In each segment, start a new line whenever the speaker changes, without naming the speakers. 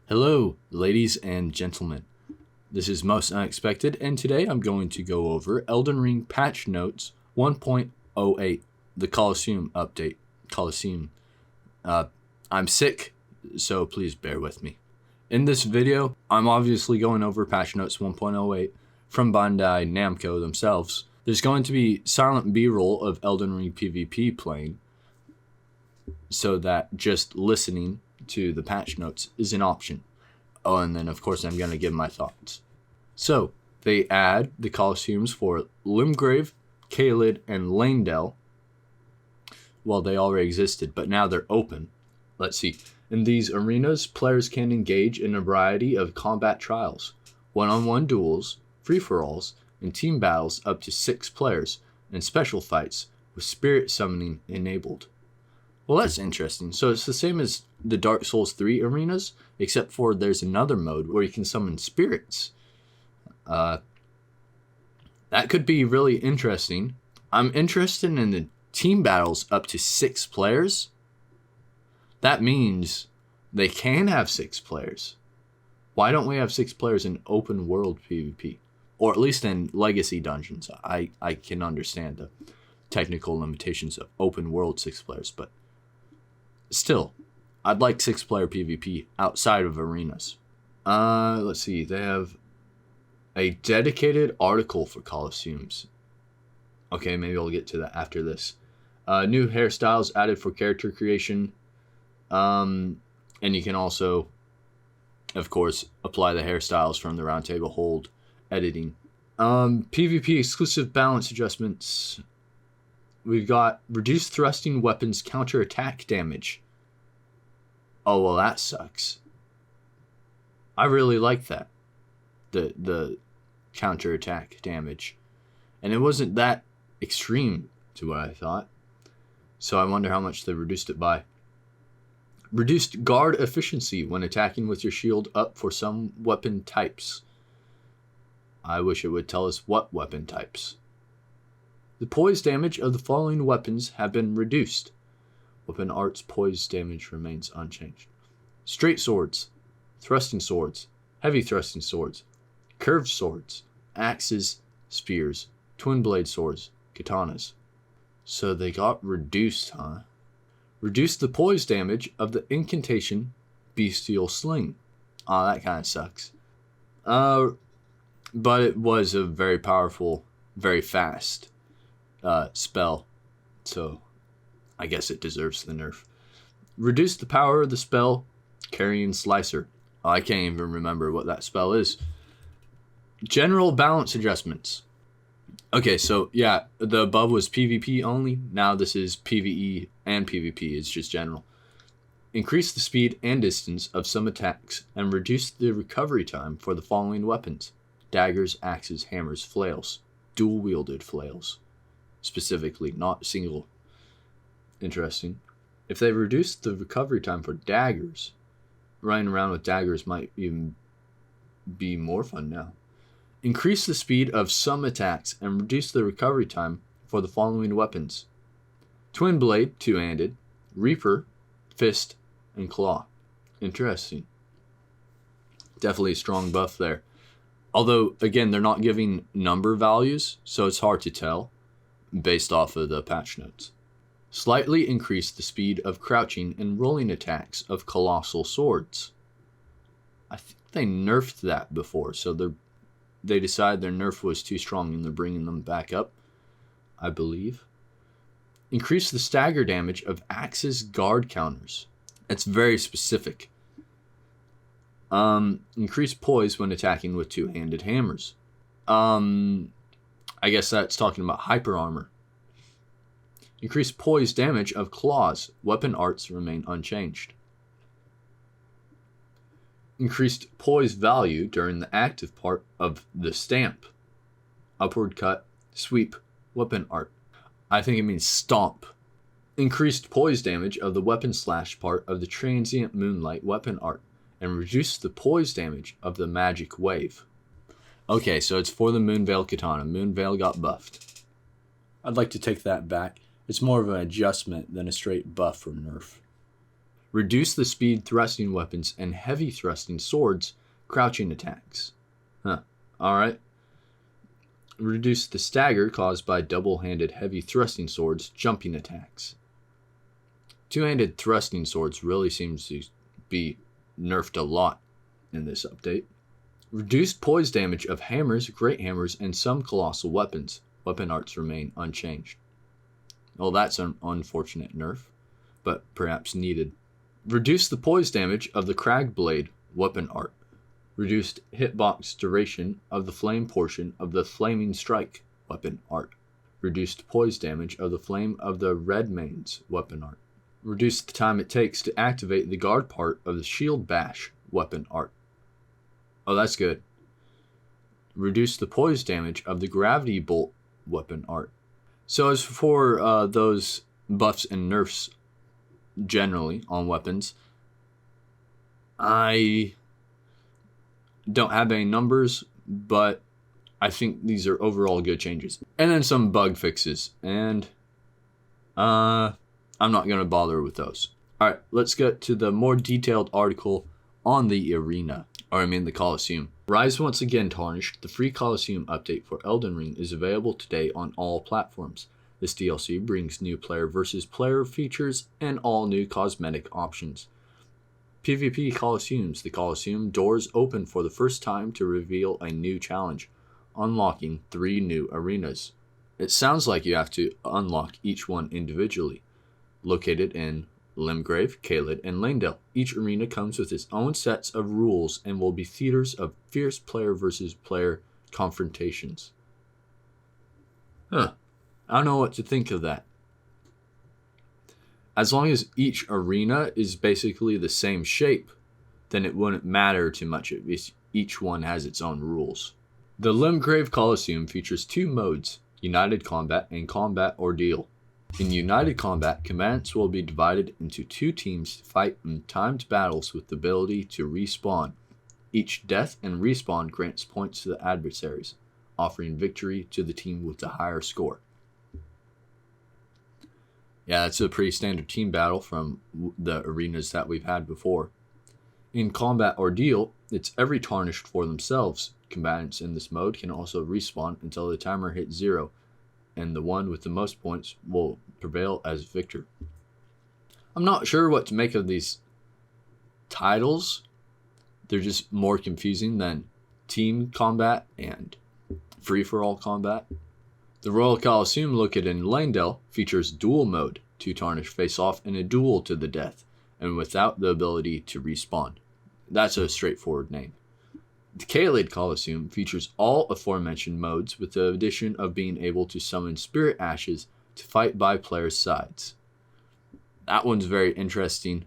Hello, ladies and gentlemen. This is Most Unexpected, and today I'm going to go over Elden Ring Patch Notes 1.08, the Coliseum update. Coliseum. I'm sick, so please bear with me. In this video, I'm obviously going over Patch Notes 1.08 from Bandai Namco themselves. There's going to be silent B-roll of Elden Ring PvP playing, so that just listening to the patch notes is an option. Oh, and then of course I'm going to give my thoughts. So, they add the Coliseums for Limgrave, Caelid, and Lanedale. Well, they already existed, but now they're open. Let's see. In these arenas, players can engage in a variety of combat trials, one-on-one duels, free-for-alls, and team battles up to 6 players, and special fights with spirit summoning enabled. Well, that's interesting. So it's the same as the Dark Souls 3 arenas, except for there's another mode where you can summon spirits. That could be really interesting. I'm interested in the team battles up to 6 players. That means they can have 6 players. Why don't we have 6 players in open world PvP? Or at least in legacy dungeons. I can understand the technical limitations of open world 6 players, but still, I'd like 6-player PvP outside of arenas. Let's see. They have a dedicated article for Coliseums. Okay, maybe I'll get to that after this. New hairstyles added for character creation. And you can also, of course, apply the hairstyles from the Roundtable Hold editing. PvP exclusive balance adjustments. We've got reduced thrusting weapons counter attack damage. Oh, well, that sucks. I really like that. The counter attack damage. And it wasn't that extreme to what I thought. So I wonder how much they reduced it by. Reduced guard efficiency when attacking with your shield up for some weapon types. I wish it would tell us what weapon types. The poise damage of the following weapons have been reduced. Weapon arts poise damage remains unchanged. Straight swords, thrusting swords, heavy thrusting swords, curved swords, axes, spears, twin blade swords, katanas. So they got reduced, huh? Reduced the poise damage of the incantation bestial sling. Oh, that kind of sucks. But it was a very powerful, very fast spell, so I guess it deserves the nerf. Reduce the power of the spell Carrion Slicer. Oh, I can't even remember what that spell is. General balance adjustments. Okay, so yeah, the above was PvP only. Now this is PvE and PvP. It's just general. Increase the speed and distance of some attacks and reduce the recovery time for the following weapons: daggers, axes, hammers, flails, dual-wielded flails. Specifically, not single. Interesting. If they reduce the recovery time for daggers, running around with daggers might even be more fun now. Increase the speed of some attacks and reduce the recovery time for the following weapons: Twin Blade, two-handed, Reaper, Fist, and Claw. Interesting. Definitely a strong buff there. Although, again, they're not giving number values, so it's hard to tell based off of the patch notes. Slightly increase the speed of crouching and rolling attacks of colossal swords. I think they nerfed that before, so they decided their nerf was too strong and they're bringing them back up, I believe. Increase the stagger damage of axes guard counters. It's very specific. Increase poise when attacking with two-handed hammers. I guess that's talking about hyper armor. Increase poise damage of claws. Weapon arts remain unchanged. Increased poise value during the active part of the stamp. Upward cut, sweep, weapon art. I think it means stomp. Increased poise damage of the weapon slash part of the transient moonlight weapon art, and reduce the poise damage of the magic wave. Okay, so it's for the Moonveil Katana. Moonveil got buffed. I'd like to take that back. It's more of an adjustment than a straight buff or nerf. Reduce the speed thrusting weapons and heavy thrusting swords crouching attacks. Alright. Reduce the stagger caused by double-handed heavy thrusting swords jumping attacks. Two-handed thrusting swords really seems to be nerfed a lot in this update. Reduced poise damage of hammers, great hammers, and some colossal weapons. Weapon arts remain unchanged. Well, that's an unfortunate nerf, but perhaps needed. Reduce the poise damage of the crag blade weapon art. Reduced hitbox duration of the flame portion of the flaming strike weapon art. Reduced poise damage of the flame of the red mains weapon art. Reduce the time it takes to activate the guard part of the shield bash weapon art. Oh, that's good. Reduce the poise damage of the gravity bolt weapon art. So as for those buffs and nerfs generally on weapons, I don't have any numbers, but I think these are overall good changes. And then some bug fixes, and I'm not going to bother with those. Alright, let's get to the more detailed article on the arena, the coliseum. Rise once again tarnished. The free coliseum update for Elden Ring is available today on all platforms. This DLC brings new player versus player features and all new cosmetic options. PvP Coliseums. The Coliseum doors open for the first time to reveal a new challenge, unlocking 3 new arenas. It sounds like you have to unlock each one individually. Located in Limgrave, Caelid, and Lanedale, each arena comes with its own sets of rules and will be theaters of fierce player versus player confrontations. I don't know what to think of that. As long as each arena is basically the same shape, then it wouldn't matter too much if each one has its own rules. The Limgrave Coliseum features 2 modes, United Combat and Combat Ordeal. In United Combat, combatants will be divided into 2 teams to fight in timed battles with the ability to respawn. Each death and respawn grants points to the adversaries, offering victory to the team with the higher score. Yeah, that's a pretty standard team battle from the arenas that we've had before. In Combat Ordeal, it's every tarnished for themselves. Combatants in this mode can also respawn until the timer hits 0, and the one with the most points will prevail as victor. I'm not sure what to make of these titles. They're just more confusing than team combat and free-for-all combat. The Royal Coliseum, located in Lanedale, features duel mode. 2 tarnished face off in a duel to the death, and without the ability to respawn. That's a straightforward name. The Caelid Coliseum features all aforementioned modes with the addition of being able to summon spirit ashes to fight by players' sides. That one's very interesting.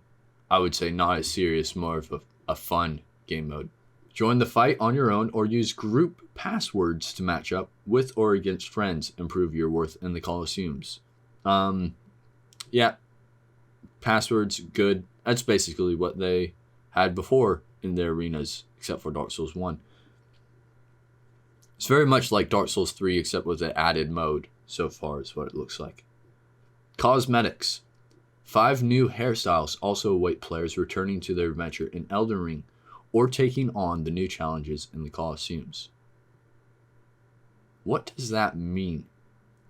I would say not as serious, more of a fun game mode. Join the fight on your own or use group passwords to match up with or against friends. Improve your worth in the Coliseums. Yeah, passwords, good. That's basically what they had before in their arenas, except for Dark Souls 1. It's very much like Dark Souls 3, except with an added mode, so far is what it looks like. Cosmetics. 5 new hairstyles also await players returning to their adventure in Elden Ring, or taking on the new challenges in the Coliseums. What does that mean?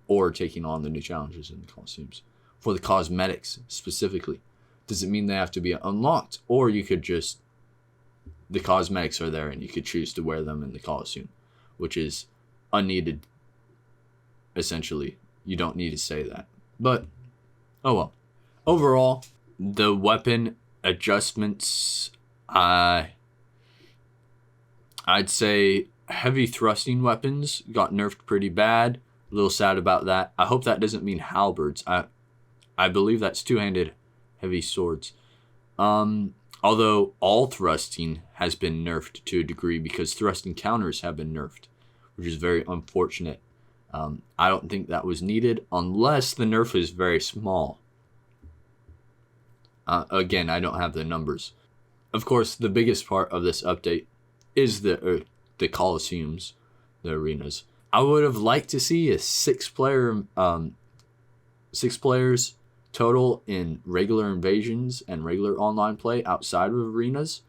Or taking on the new challenges in the Coliseums? For the cosmetics, specifically. Does it mean they have to be unlocked? Or you could just... the cosmetics are there and you could choose to wear them in the Coliseum, which is unneeded, essentially. You don't need to say that. But, oh well. Overall, the weapon adjustments... I'd say heavy thrusting weapons got nerfed pretty bad. A little sad about that. I hope that doesn't mean halberds. I believe that's 2-handed heavy swords. Although all thrusting has been nerfed to a degree because thrusting counters have been nerfed, which is very unfortunate. I don't think that was needed unless the nerf is very small. Again, I don't have the numbers. Of course, the biggest part of this update is the Coliseums, the arenas. I would have liked to see a 6 players total in regular invasions and regular online play outside of arenas.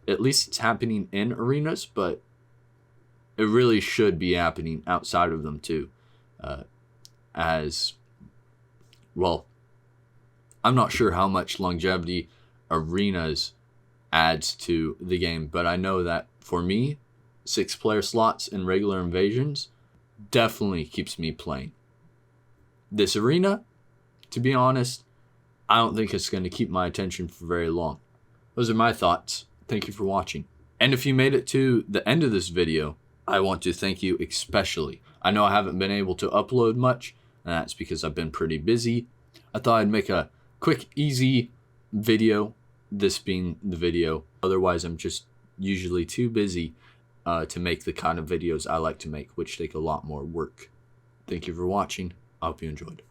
At least it's happening in arenas, but it really should be happening outside of them too. As well, I'm not sure how much longevity arenas adds to the game, but I know that for me, 6-player slots in regular invasions definitely keeps me playing. This arena, to be honest, I don't think it's going to keep my attention for very long. Those are my thoughts. Thank you for watching. And if you made it to the end of this video, I want to thank you especially. I know I haven't been able to upload much, and that's because I've been pretty busy. I thought I'd make a quick, easy video, this being the video. Otherwise, I'm just usually too busy to make the kind of videos I like to make, which take a lot more work. Thank you for watching. I hope you enjoyed.